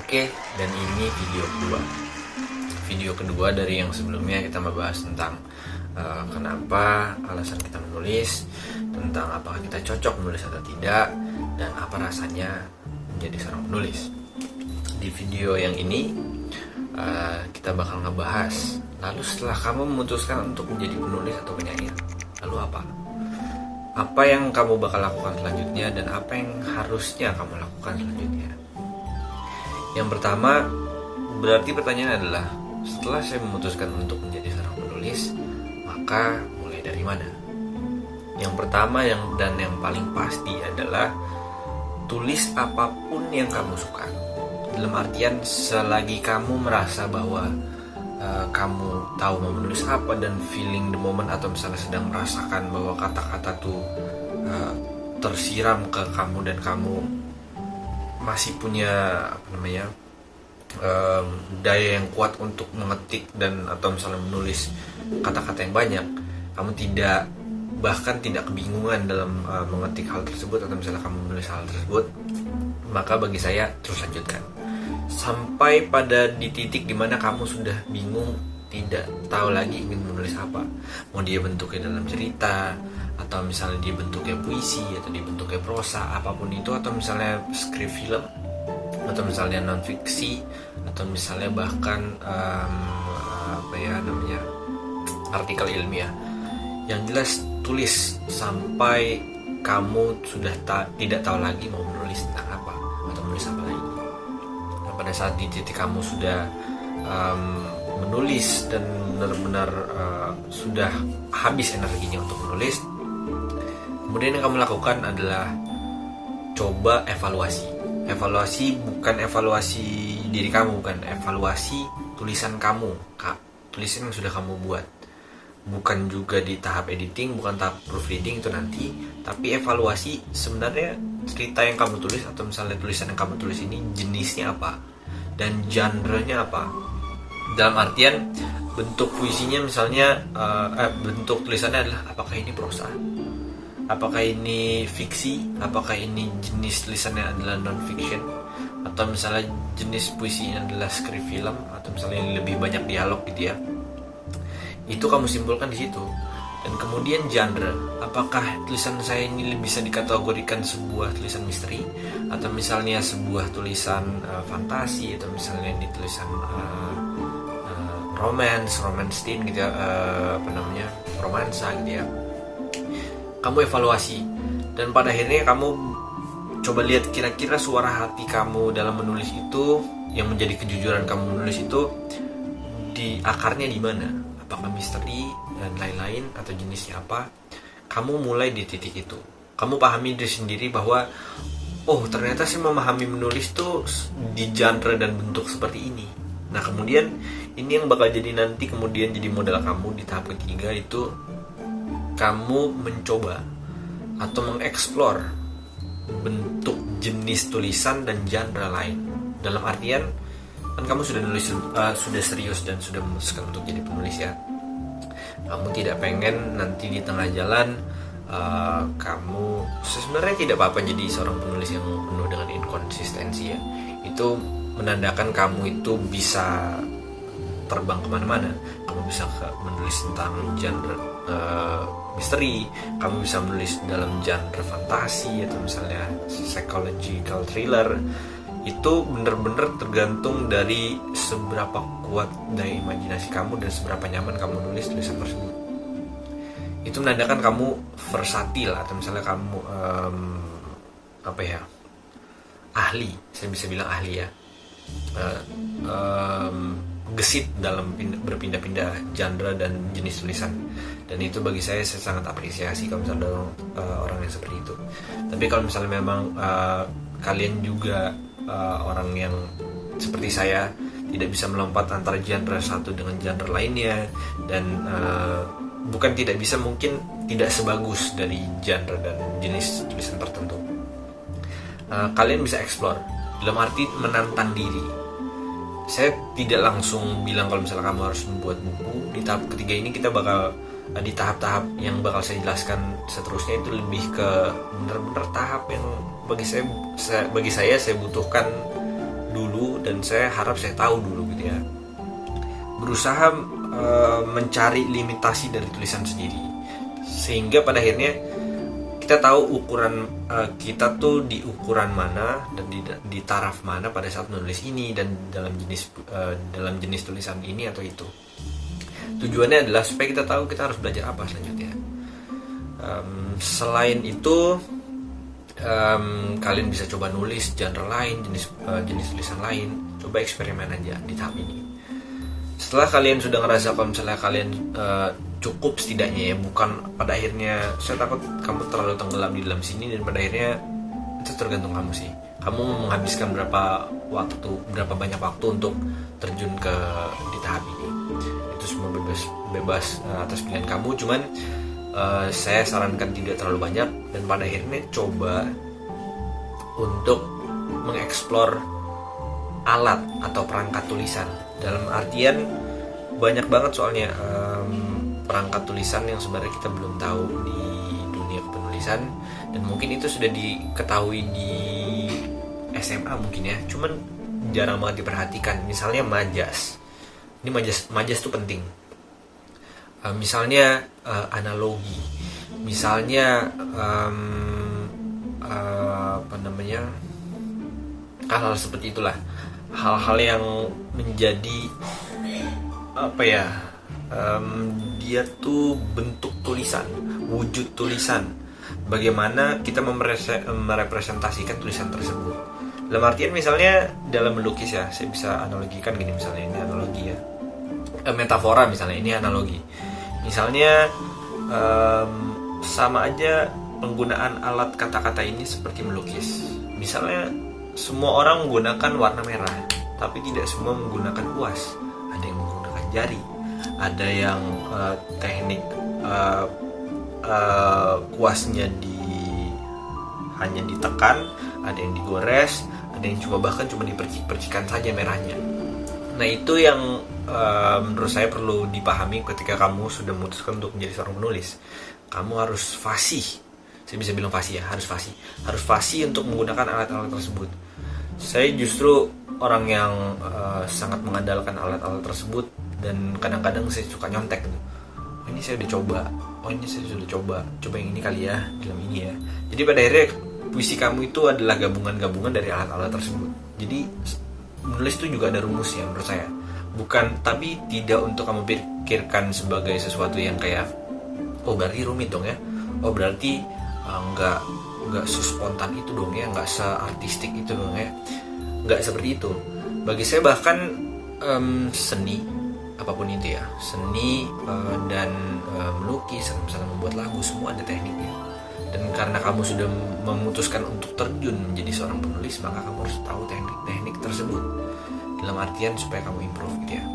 Oke, dan ini video kedua. Video kedua dari yang sebelumnya kita membahas tentang kenapa alasan kita menulis, tentang apakah kita cocok menulis atau tidak, dan apa rasanya menjadi seorang penulis. Di video yang ini kita bakal ngebahas, lalu setelah kamu memutuskan untuk menjadi penulis atau penyair, lalu apa? Apa yang kamu bakal lakukan selanjutnya dan apa yang harusnya kamu lakukan selanjutnya? Yang pertama, berarti pertanyaan adalah, setelah saya memutuskan untuk menjadi seorang penulis, maka mulai dari mana? Yang pertama dan yang paling pasti adalah tulis apapun yang kamu suka. Dalam artian, selagi kamu merasa bahwa kamu tahu mau menulis apa dan feeling the moment, atau misalnya sedang merasakan bahwa kata-kata tuh tersiram ke kamu dan kamu masih punya daya yang kuat untuk mengetik dan atau misalnya menulis kata-kata yang banyak, kamu bahkan tidak kebingungan dalam mengetik hal tersebut atau misalnya kamu menulis hal tersebut, maka bagi saya terus lanjutkan sampai pada di titik dimana kamu sudah bingung, tidak tahu lagi ingin menulis apa, mau dia bentuknya dalam cerita atau misalnya dia bentuknya puisi atau dia bentuknya prosa, apapun itu, atau misalnya skrip film atau misalnya non fiksi atau misalnya bahkan artikel ilmiah. Yang jelas tulis sampai kamu sudah tidak tahu lagi mau menulis tentang apa atau menulis apa lagi. Nah, pada saat di titik kamu sudah menulis dan benar-benar sudah habis energinya untuk menulis, kemudian yang kamu lakukan adalah coba evaluasi. Evaluasi bukan evaluasi diri kamu, bukan evaluasi tulisan kamu, tulisan yang sudah kamu buat. Bukan juga di tahap editing, bukan tahap proofreading, itu nanti. Tapi evaluasi sebenarnya cerita yang kamu tulis atau misalnya tulisan yang kamu tulis ini jenisnya apa dan genre-nya apa. Dalam artian bentuk puisinya misalnya, bentuk tulisannya adalah apakah ini prosa, apakah ini fiksi, apakah ini jenis tulisannya adalah non-fiction, atau misalnya jenis puisinya adalah skrip film, atau misalnya yang lebih banyak dialog gitu ya. Itu kamu simpulkan di situ. Dan kemudian genre, apakah tulisan saya ini bisa dikategorikan sebuah tulisan misteri, atau misalnya sebuah tulisan fantasi, atau misalnya ini tulisan romance teen gitu ya, romansa gitu ya. Kamu evaluasi, dan pada akhirnya kamu coba lihat kira-kira suara hati kamu dalam menulis itu, yang menjadi kejujuran kamu menulis itu, di akarnya di mana? Apakah misteri dan lain-lain atau jenisnya apa? Kamu mulai di titik itu. Kamu pahami diri sendiri bahwa ternyata saya memahami menulis tuh di genre dan bentuk seperti ini. Nah, kemudian ini yang bakal jadi nanti kemudian jadi modal kamu di tahap ketiga, itu kamu mencoba atau mengeksplor bentuk jenis tulisan dan genre lain. Dalam artian, kan kamu sudah nulis, sudah serius dan sudah memutuskan untuk jadi penulis ya. Kamu tidak pengen nanti di tengah jalan kamu sebenarnya tidak apa-apa jadi seorang penulis yang penuh dengan inkonsistensi ya. Itu menandakan kamu itu bisa terbang kemana-mana. Kamu bisa menulis tentang genre misteri, kamu bisa menulis dalam genre fantasi atau misalnya psychological thriller. Itu benar-benar tergantung dari seberapa kuat daya imajinasi kamu dan seberapa nyaman kamu nulis tulisan tersebut. Itu menandakan kamu versatil, atau misalnya kamu ahli, saya bisa bilang ahli ya, gesit dalam berpindah-pindah genre dan jenis tulisan. Dan itu bagi saya sangat apresiasi kalau misalnya orang yang seperti itu. Tapi kalau misalnya memang kalian juga orang yang seperti saya tidak bisa melompat antara genre satu dengan genre lainnya, dan bukan tidak bisa, mungkin tidak sebagus dari genre dan jenis tulisan tertentu, kalian bisa explore dalam arti menantang diri. Saya tidak langsung bilang kalau misalnya kamu harus membuat buku. Di tahap ketiga ini kita bakal di tahap-tahap yang bakal saya jelaskan seterusnya, itu lebih ke benar-benar tahap yang bagi saya butuhkan dulu, dan saya harap saya tahu dulu gitu ya, berusaha mencari limitasi dari tulisan sendiri, sehingga pada akhirnya kita tahu ukuran kita tuh di ukuran mana dan di taraf mana pada saat menulis ini dan dalam jenis tulisan ini atau itu. Tujuannya adalah supaya kita tahu kita harus belajar apa selanjutnya. Selain itu, kalian bisa coba nulis genre lain, jenis tulisan lain, coba eksperimen aja di tahap ini. Setelah kalian sudah ngerasa kalau misalnya kalian cukup setidaknya ya, bukan pada akhirnya saya takut kamu terlalu tenggelam di dalam sini, dan pada akhirnya itu tergantung kamu sih. Kamu menghabiskan berapa banyak waktu untuk terjun di tahap ini. Itu semua bebas atas pilihan kamu. Cuman saya sarankan tidak terlalu banyak, dan pada akhirnya coba untuk mengeksplor alat atau perangkat tulisan. Dalam artian banyak banget soalnya perangkat tulisan yang sebenarnya kita belum tahu di dunia penulisan, dan mungkin itu sudah diketahui di SMA mungkin ya, cuman jarang banget diperhatikan. Misalnya majas. Ini majas tuh penting. Misalnya analogi. Misalnya hal-hal seperti itulah. Hal-hal yang menjadi dia tuh bentuk tulisan, wujud tulisan, bagaimana kita merepresentasikan tulisan tersebut. Dalam artian misalnya dalam melukis ya, saya bisa analogikan gini, misalnya ini analogi ya, metafora misalnya, ini analogi. Misalnya sama aja penggunaan alat kata-kata ini seperti melukis. Misalnya semua orang menggunakan warna merah, tapi tidak semua menggunakan kuas. Ada yang menggunakan jari, ada yang teknik kuasnya hanya ditekan, ada yang digores, ada yang bahkan cuma dipercik-percikan saja merahnya. Nah itu yang menurut saya perlu dipahami ketika kamu sudah memutuskan untuk menjadi seorang penulis. Kamu harus fasih, saya bisa bilang fasih ya, harus fasih untuk menggunakan alat-alat tersebut. Saya justru orang yang sangat mengandalkan alat-alat tersebut, dan kadang-kadang saya suka nyontek gitu. Ini saya udah coba, ini saya sudah coba yang ini kali ya, dalam ini ya. Jadi pada akhirnya puisi kamu itu adalah gabungan-gabungan dari alat-alat tersebut. Jadi menulis itu juga ada rumusnya menurut saya. Bukan, tapi tidak untuk kamu pikirkan sebagai sesuatu yang kayak, oh berarti rumit dong ya, oh berarti nggak sespontan itu dong ya, nggak seartistik itu dong ya. Nggak seperti itu. Bagi saya bahkan seni, apapun itu ya, seni dan melukis, misalnya membuat lagu, semua ada tekniknya. Dan karena kamu sudah memutuskan untuk terjun menjadi seorang penulis, maka kamu harus tahu teknik-teknik tersebut, dalam artian supaya kamu improve gitu ya.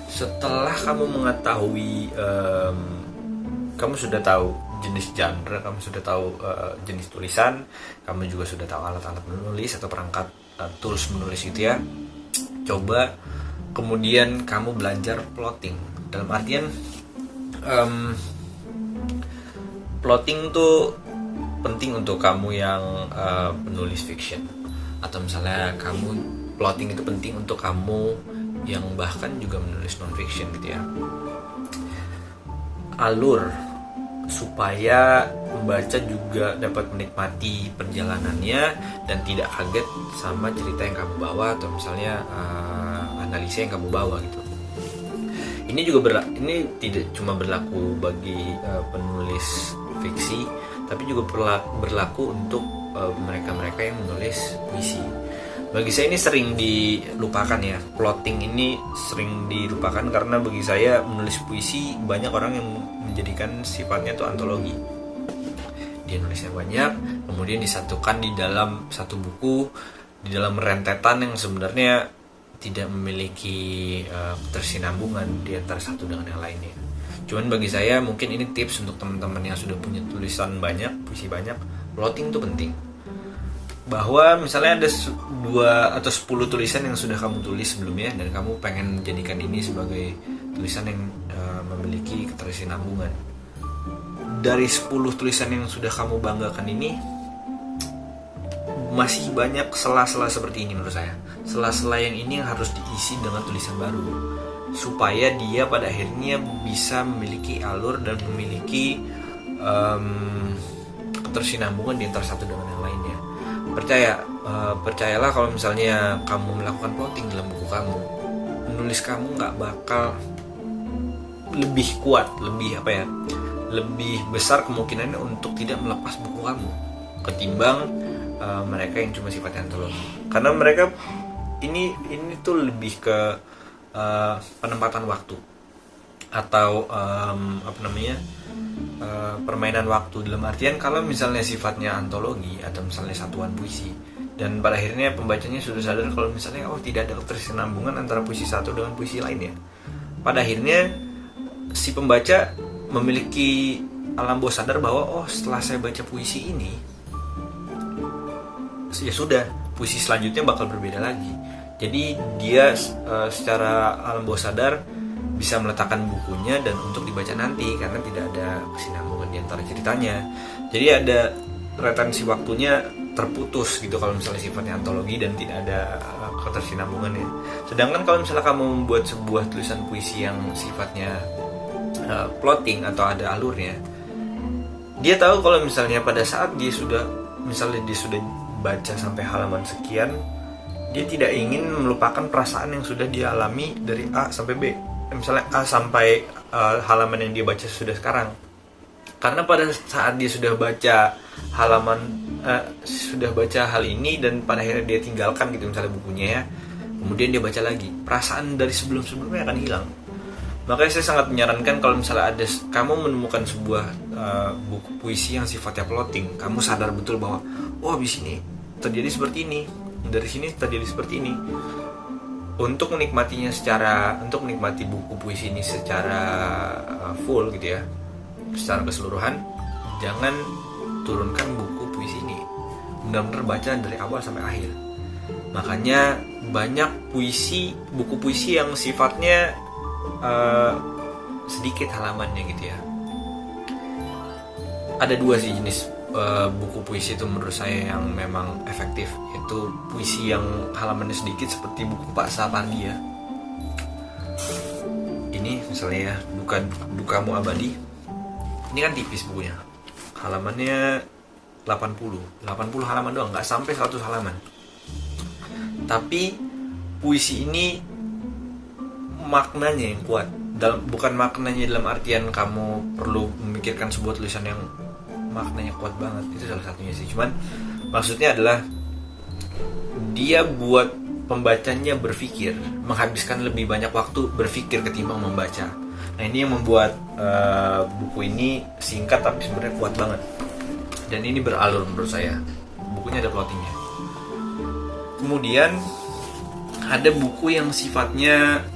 Setelah kamu mengetahui, kamu sudah tahu jenis genre, kamu sudah tahu jenis tulisan, kamu juga sudah tahu alat-alat menulis atau perangkat tools menulis gitu ya. Coba kemudian kamu belajar plotting. Dalam artian plotting tuh penting untuk kamu yang penulis fiction, atau misalnya plotting itu penting untuk kamu yang bahkan juga menulis non-fiction gitu ya. Alur, supaya pembaca juga dapat menikmati perjalanannya dan tidak kaget sama cerita yang kamu bawa, atau misalnya analisa yang kamu bawa gitu. Ini juga ini tidak cuma berlaku bagi penulis fiksi, tapi juga berlaku untuk mereka-mereka yang menulis puisi. Bagi saya ini sering dilupakan ya, plotting ini sering dilupakan karena bagi saya menulis puisi banyak orang yang menjadikan sifatnya itu antologi. Dia nulisnya banyak, kemudian disatukan di dalam satu buku, di dalam rentetan yang sebenarnya tidak memiliki ketersinambungan di antara satu dengan yang lainnya. Cuman bagi saya mungkin ini tips untuk teman-teman yang sudah punya tulisan banyak, puisi banyak, plotting itu penting. Bahwa misalnya ada 2 atau 10 tulisan yang sudah kamu tulis sebelumnya dan kamu pengen menjadikan ini sebagai tulisan yang memiliki ketersinambungan. Dari 10 tulisan yang sudah kamu banggakan ini, masih banyak sela-sela seperti ini menurut saya. Sela-sela yang ini yang harus diisi dengan tulisan baru, supaya dia pada akhirnya bisa memiliki alur dan memiliki ketersinambungan di antara satu dengan yang lainnya. Percayalah kalau misalnya kamu melakukan plotting dalam buku kamu, menulis kamu nggak bakal lebih kuat, lebih besar kemungkinannya untuk tidak melepas buku kamu ketimbang mereka yang cuma sifatnya antologi. Karena mereka ini tuh lebih ke penempatan waktu atau permainan waktu, dalam artian kalau misalnya sifatnya antologi atau misalnya satuan puisi, dan pada akhirnya pembacanya sudah sadar kalau misalnya tidak ada ketersinambungan antara puisi satu dengan puisi lainnya, pada akhirnya si pembaca memiliki alam bawah sadar bahwa setelah saya baca puisi ini, ya sudah, puisi selanjutnya bakal berbeda lagi. Jadi dia secara alam bawah sadar bisa meletakkan bukunya dan untuk dibaca nanti, karena tidak ada kesinambungan di antara ceritanya. Jadi ada retensi waktunya terputus gitu kalau misalnya sifatnya antologi dan tidak ada ketersinambungannya. Sedangkan kalau misalnya kamu membuat sebuah tulisan puisi yang sifatnya plotting atau ada alurnya, dia tahu kalau misalnya pada saat dia sudah baca sampai halaman sekian, dia tidak ingin melupakan perasaan yang sudah dia alami dari A sampai B. Misalnya A sampai halaman yang dia baca sudah sekarang. Karena pada saat dia sudah baca hal ini dan pada akhirnya dia tinggalkan gitu misalnya bukunya ya, kemudian dia baca lagi, perasaan dari sebelumnya akan hilang. Makanya saya sangat menyarankan kalau misalnya kamu menemukan sebuah buku puisi yang sifatnya plotting, kamu sadar betul bahwa di sini terjadi seperti ini, dari sini terjadi seperti ini. Untuk menikmati buku puisi ini secara full gitu ya, secara keseluruhan, jangan turunkan buku puisi ini, benar-benar baca dari awal sampai akhir. Makanya banyak buku puisi yang sifatnya sedikit halamannya gitu ya. Ada dua sih jenis buku puisi itu menurut saya yang memang efektif, yaitu puisi yang halamannya sedikit seperti buku Pak Sapardi ya. Ini misalnya ya, Dukamu Abadi. Ini kan tipis bukunya, halamannya 80 halaman doang, nggak sampai 100 halaman. Tapi puisi ini maknanya yang kuat. Bukan maknanya dalam artian kamu perlu memikirkan sebuah tulisan yang maknanya kuat banget, itu salah satunya sih. Cuman maksudnya adalah dia buat pembacanya berpikir, menghabiskan lebih banyak waktu berpikir ketimbang membaca. Nah ini yang membuat buku ini singkat tapi sebenarnya kuat banget, dan ini beralur menurut saya. Bukunya ada plottingnya. Kemudian ada buku yang sifatnya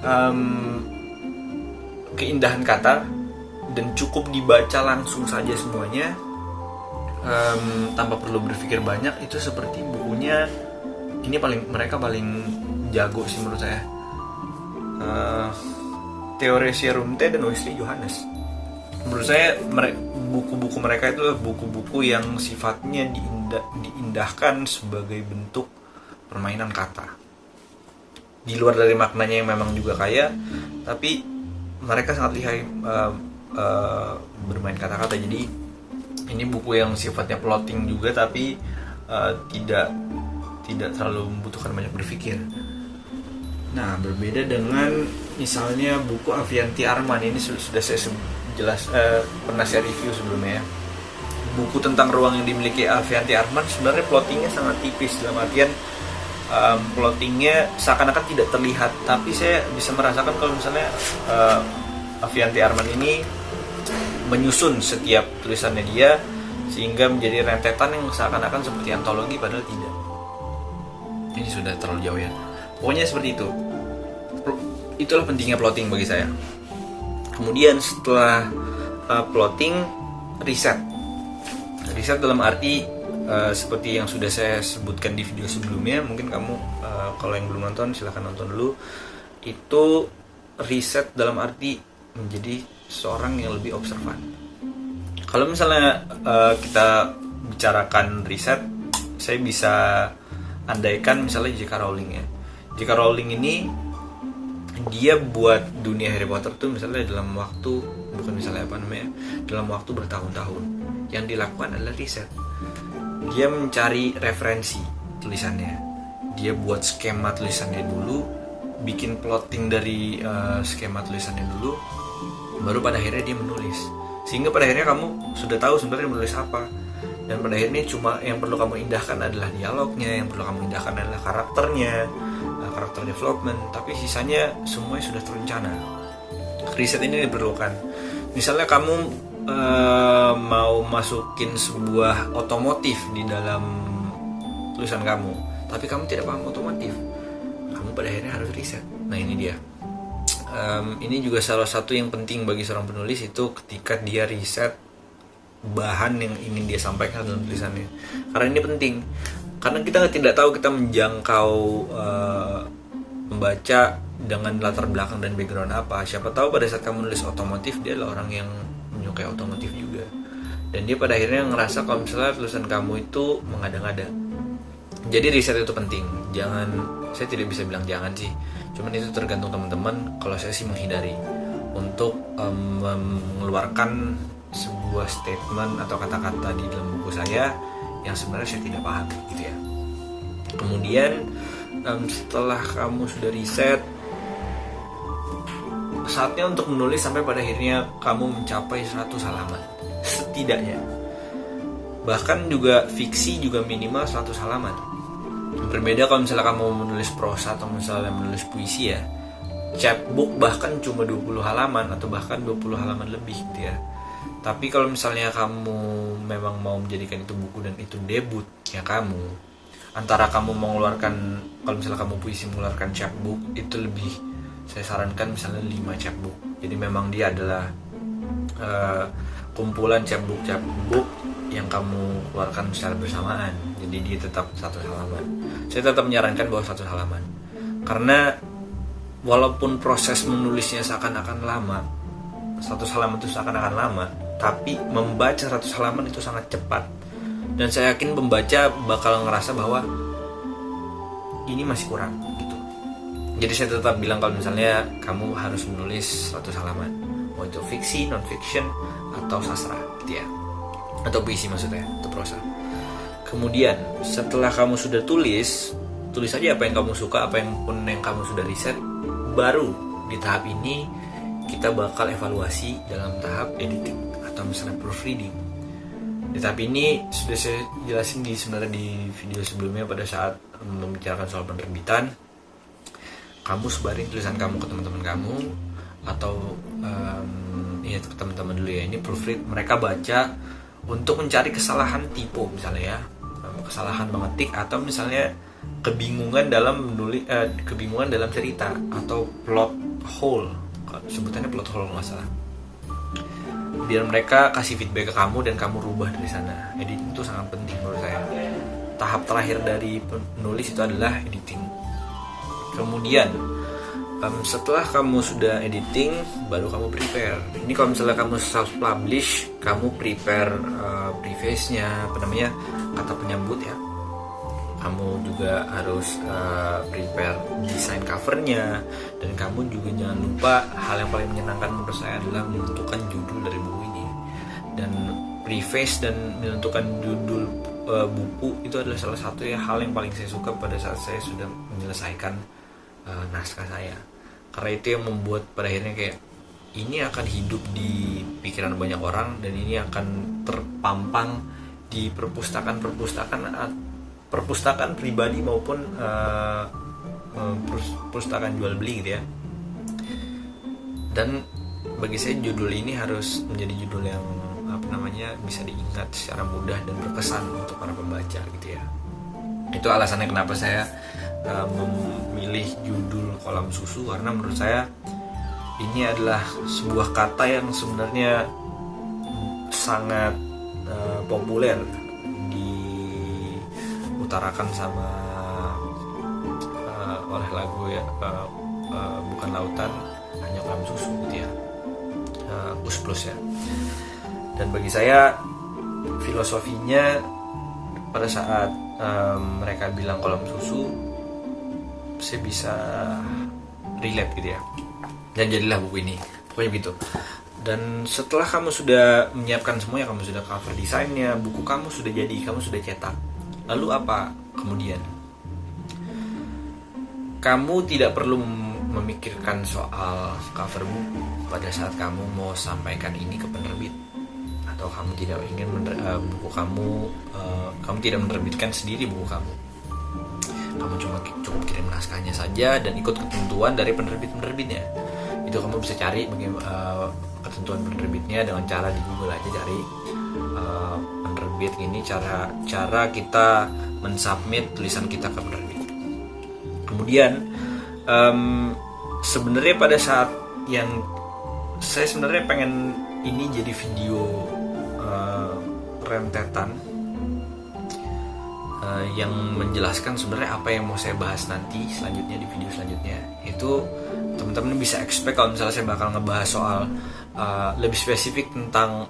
keindahan kata dan cukup dibaca langsung saja semuanya, tanpa perlu berpikir banyak. Itu seperti bukunya ini mereka paling jago sih menurut saya, Theoresia Rumte dan Wesley Johannes. Menurut saya buku-buku mereka itu buku-buku yang sifatnya diindahkan sebagai bentuk permainan kata. Di luar dari maknanya yang memang juga kaya, tapi mereka sangat lihai bermain kata-kata. Jadi ini buku yang sifatnya plotting juga, tapi tidak terlalu membutuhkan banyak berpikir. Nah, berbeda dengan misalnya buku Avianti Arman. Ini sudah saya pernah saya review sebelumnya ya. Buku tentang ruang yang dimiliki Avianti Arman sebenarnya plottingnya sangat tipis, dalam artian plottingnya seakan-akan tidak terlihat, tapi saya bisa merasakan kalau misalnya Avianti Arman ini menyusun setiap tulisannya dia sehingga menjadi rentetan yang seakan-akan seperti antologi, padahal tidak. Ini sudah terlalu jauh ya. Pokoknya seperti itu. Itulah pentingnya plotting bagi saya. Kemudian setelah plotting, riset dalam arti seperti yang sudah saya sebutkan di video sebelumnya. Mungkin kamu kalau yang belum nonton silahkan nonton dulu. Itu riset dalam arti menjadi seorang yang lebih observan. Kalau misalnya kita bicarakan riset, saya bisa andaikan misalnya J.K. Rowling ya. J.K. Rowling ini dia buat dunia Harry Potter tuh misalnya dalam waktu, bukan misalnya apa namanya, dalam waktu bertahun-tahun. Yang dilakukan adalah riset. Dia mencari referensi tulisannya, dia buat skema tulisannya dulu, bikin plotting dari skema tulisannya dulu, baru pada akhirnya dia menulis. Sehingga pada akhirnya kamu sudah tahu sebenarnya menulis apa. Dan pada akhirnya cuma yang perlu kamu indahkan adalah dialognya, yang perlu kamu indahkan adalah karakternya, karakter development, tapi sisanya semuanya sudah terencana. Riset ini diperlukan. Misalnya kamu mau masukin sebuah otomotif di dalam tulisan kamu, tapi kamu tidak paham otomotif, kamu pada akhirnya harus riset. Nah ini dia. Ini juga salah satu yang penting bagi seorang penulis, itu ketika dia riset bahan yang ingin dia sampaikan dalam tulisannya. Karena ini penting, karena kita tidak tahu kita menjangkau pembaca dengan latar belakang dan background apa. Siapa tahu pada saat kamu nulis otomotif, dia adalah orang yang menyukai otomotif juga, dan dia pada akhirnya ngerasa kalau misalnya tulisan kamu itu mengada-ngada. Jadi riset itu penting. Jangan, saya tidak bisa bilang jangan sih, cuman itu tergantung teman-teman. Kalau saya sih menghindari untuk mengeluarkan sebuah statement atau kata-kata di dalam buku saya yang sebenarnya saya tidak paham gitu ya. Kemudian setelah kamu sudah riset, saatnya untuk menulis sampai pada akhirnya kamu mencapai 100 halaman setidaknya. Bahkan juga fiksi juga minimal 100 halaman. Berbeda kalau misalnya kamu menulis prosa atau misalnya menulis puisi ya. Chapbook bahkan cuma 20 halaman atau bahkan 20 halaman lebih gitu ya. Tapi kalau misalnya kamu memang mau menjadikan itu buku dan itu debut ya kamu, antara kamu mengeluarkan, kalau misalnya kamu puisi mengeluarkan chapbook, itu lebih, saya sarankan misalnya 5 chapbook. Jadi memang dia adalah kumpulan chapbook yang kamu keluarkan secara bersamaan. Jadi dia tetap 1 halaman. Saya tetap menyarankan bahwa 1 halaman, karena walaupun proses menulisnya seakan-akan lama, 100 halaman itu seakan-akan lama, tapi membaca 100 halaman itu sangat cepat. Dan saya yakin pembaca bakal ngerasa bahwa ini masih kurang gitu. Jadi saya tetap bilang kalau misalnya kamu harus menulis 100 halaman, mau itu fiksi, non-fiction, atau sastra gitu ya, atau puisi maksudnya, atau prosa. Kemudian setelah kamu sudah tulis aja apa yang kamu suka, apa yang pun yang kamu sudah riset. Baru di tahap ini kita bakal evaluasi dalam tahap editing atau misalnya proofreading. Di tahap ini sudah saya jelasin sebenarnya di video sebelumnya pada saat membicarakan soal penerbitan. Kamu sebarin tulisan kamu ke teman-teman kamu, atau ke teman-teman dulu ya, ini proofread, mereka baca untuk mencari kesalahan tipe misalnya ya, kesalahan mengetik, atau misalnya kebingungan dalam menulis, kebingungan dalam cerita, atau plot hole, sebutannya plot hole nggak salah. Biar mereka kasih feedback ke kamu dan kamu rubah dari sana. Editing itu sangat penting menurut saya. Tahap terakhir dari penulis itu adalah editing. Kemudian setelah kamu sudah editing, baru kamu prepare. Ini kalau misalnya kamu self-publish, kamu prepare preface-nya, kata penyambut ya. Kamu juga harus prepare desain covernya, dan kamu juga jangan lupa, hal yang paling menyenangkan menurut saya adalah menentukan judul dari buku ini. Dan preface dan menentukan judul buku itu adalah salah satu hal yang paling saya suka pada saat saya sudah menyelesaikan naskah saya. Karena itu yang membuat pada akhirnya kayak ini akan hidup di pikiran banyak orang, dan ini akan terpampang di perpustakaan pribadi maupun perpustakaan jual beli gitu ya. Dan bagi saya judul ini harus menjadi judul yang bisa diingat secara mudah dan berkesan untuk para pembaca gitu ya. Itu alasannya kenapa saya memilih judul Kolam Susu, karena menurut saya ini adalah sebuah kata yang sebenarnya sangat populer diutarakan sama oleh lagu ya, bukan lautan hanya kolam susu gitu ya, Us Plus ya. Dan bagi saya filosofinya pada saat mereka bilang kolam susu, saya bisa relate gitu ya, dan jadilah buku ini. Pokoknya gitu. Dan setelah kamu sudah menyiapkan semuanya, kamu sudah cover desainnya, buku kamu sudah jadi, kamu sudah cetak, lalu apa kemudian? Kamu tidak perlu memikirkan soal cover buku pada saat kamu mau sampaikan ini ke penerbit, atau kamu tidak ingin buku kamu tidak menerbitkan sendiri buku kamu. Kamu cukup kirim naskahnya saja dan ikut ketentuan dari penerbitnya. Itu kamu bisa cari ketentuan penerbitnya dengan cara di Google aja, cari penerbit ini, cara kita mensubmit tulisan kita ke penerbit. Kemudian sebenarnya pada saat yang saya sebenarnya pengen ini jadi video rentetan yang menjelaskan sebenarnya apa yang mau saya bahas nanti selanjutnya di video selanjutnya. Itu teman-teman bisa expect kalau misalnya saya bakal ngebahas soal lebih spesifik tentang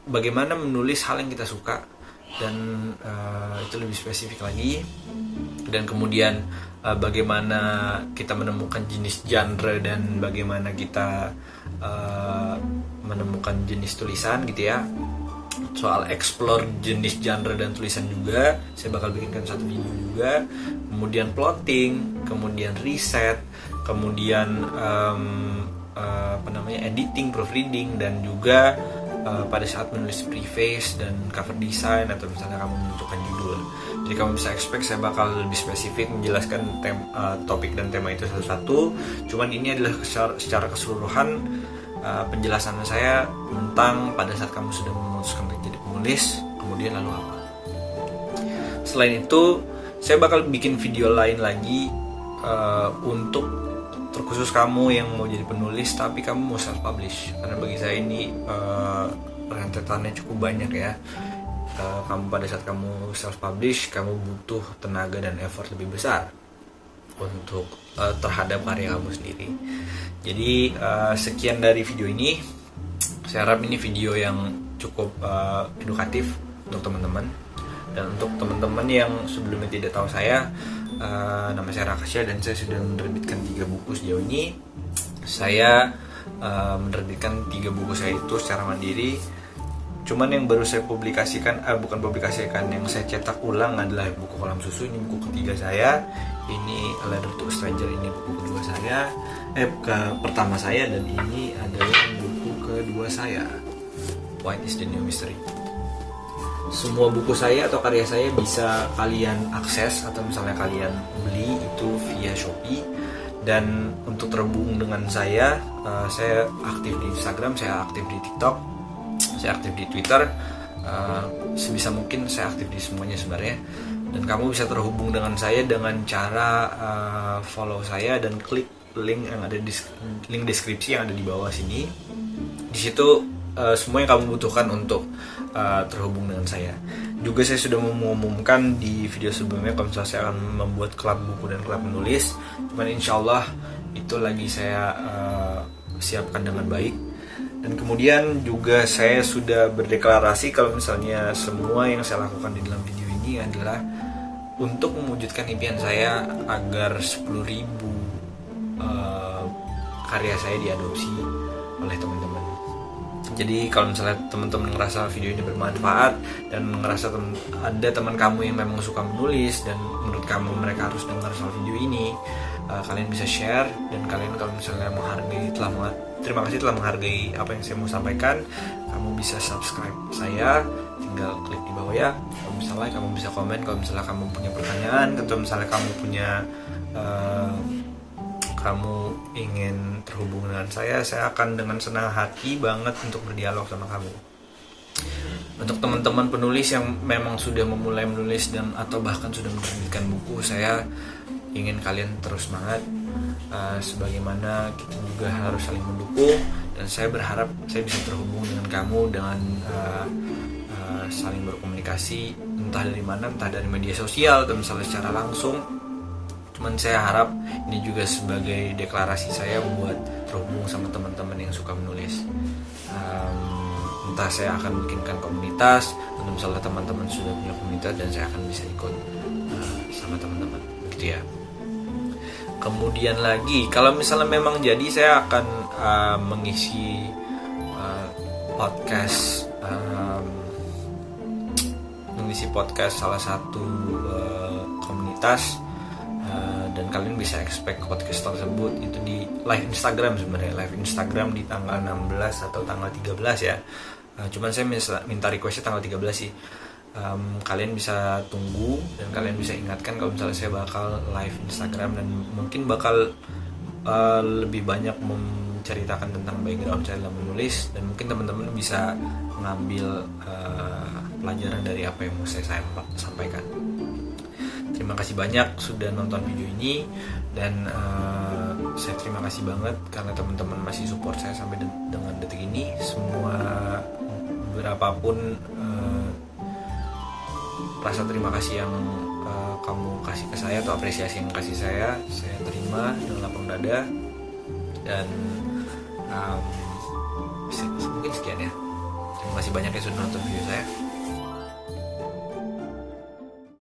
bagaimana menulis hal yang kita suka, dan itu lebih spesifik lagi. Dan kemudian bagaimana kita menemukan jenis genre dan bagaimana kita menemukan jenis tulisan gitu ya. Soal explore jenis genre dan tulisan juga saya bakal bikinkan satu video juga. Kemudian plotting, kemudian riset, kemudian editing, proofreading, dan juga pada saat menulis preface dan cover design, atau misalnya kamu menentukan judul. Jadi kamu bisa expect saya bakal lebih spesifik menjelaskan topik dan tema itu satu-satu. Cuman ini adalah secara keseluruhan penjelasan saya tentang pada saat kamu sudah memutuskan untuk jadi penulis, kemudian lalu apa. Selain itu, saya bakal bikin video lain lagi untuk terkhusus kamu yang mau jadi penulis tapi kamu mau self-publish. Karena bagi saya ini rentetannya cukup banyak ya. Kamu pada saat kamu self-publish, kamu butuh tenaga dan effort lebih besar untuk terhadap karya kamu sendiri. Jadi sekian dari video ini. Saya harap ini video yang cukup edukatif untuk teman-teman. Dan untuk teman-teman yang sebelumnya tidak tahu saya, nama saya Rakasya dan saya sudah menerbitkan 3 buku sejauh ini. Saya menerbitkan 3 buku saya itu secara mandiri. Cuman yang baru saya publikasikan, yang saya cetak ulang adalah buku Kolam Susu. Ini buku ketiga saya. Ini A Letter to a Stranger, ini buku kedua saya. Pertama saya, dan ini adalah buku kedua saya, White is the New Mystery. Semua buku saya atau karya saya bisa kalian akses atau misalnya kalian beli itu via Shopee. Dan untuk terhubung dengan saya aktif di Instagram, saya aktif di TikTok, saya aktif di Twitter, sebisa mungkin saya aktif di semuanya sebenarnya. Dan kamu bisa terhubung dengan saya dengan cara follow saya dan klik link yang ada di link deskripsi yang ada di bawah sini. Di situ semua yang kamu butuhkan untuk terhubung dengan saya. Juga saya sudah mengumumkan di video sebelumnya kalau misalnya saya akan membuat klub buku dan klub menulis. Cuman insya Allah itu lagi saya siapkan dengan baik. Dan kemudian juga saya sudah berdeklarasi kalau misalnya semua yang saya lakukan di dalam video ini adalah untuk mewujudkan impian saya agar 10.000 karya saya diadopsi oleh teman-teman. Jadi kalau misalnya teman-teman ngerasa video ini bermanfaat dan ngerasa ada teman kamu yang memang suka menulis dan menurut kamu mereka harus dengar soal video ini, kalian bisa share. Dan kalian kalau misalnya terima kasih telah menghargai apa yang saya mau sampaikan. Kamu bisa subscribe saya, tinggal klik di bawah ya. Kalau misalnya kamu bisa komen, kalau misalnya kamu punya pertanyaan, atau misalnya kamu ingin terhubung dengan saya akan dengan senang hati banget untuk berdialog sama kamu. Untuk teman-teman penulis yang memang sudah memulai menulis dan atau bahkan sudah menerbitkan buku, saya ingin kalian terus semangat. Sebagaimana kita juga harus saling mendukung, dan saya berharap saya bisa terhubung dengan kamu dengan saling berkomunikasi entah dari mana, entah dari media sosial atau misalnya secara langsung. Cuman saya harap ini juga sebagai deklarasi saya buat terhubung sama teman-teman yang suka menulis. Entah saya akan bikinkan komunitas, atau misalnya teman-teman sudah punya komunitas dan saya akan bisa ikut sama teman-teman gitu ya. Kemudian lagi kalau misalnya memang jadi, saya akan mengisi podcast salah satu komunitas, dan kalian bisa expect podcast tersebut itu di live Instagram. Sebenarnya live Instagram di tanggal 16 atau tanggal 13 ya. Cuman saya minta requestnya tanggal 13 sih. Kalian bisa tunggu dan kalian bisa ingatkan kalau misalnya saya bakal live Instagram, dan mungkin bakal lebih banyak menceritakan tentang background saya dalam menulis, dan mungkin teman-teman bisa mengambil pelajaran dari apa yang mau saya sampaikan. Terima kasih banyak sudah nonton video ini, dan saya terima kasih banget karena teman-teman masih support saya sampai dengan detik ini. Semua berapapun rasa terima kasih yang kamu kasih ke saya atau apresiasi yang kasih saya terima dengan lapang dada. Dan mungkin sekian ya. Terima kasih banyak yang sudah nonton video saya.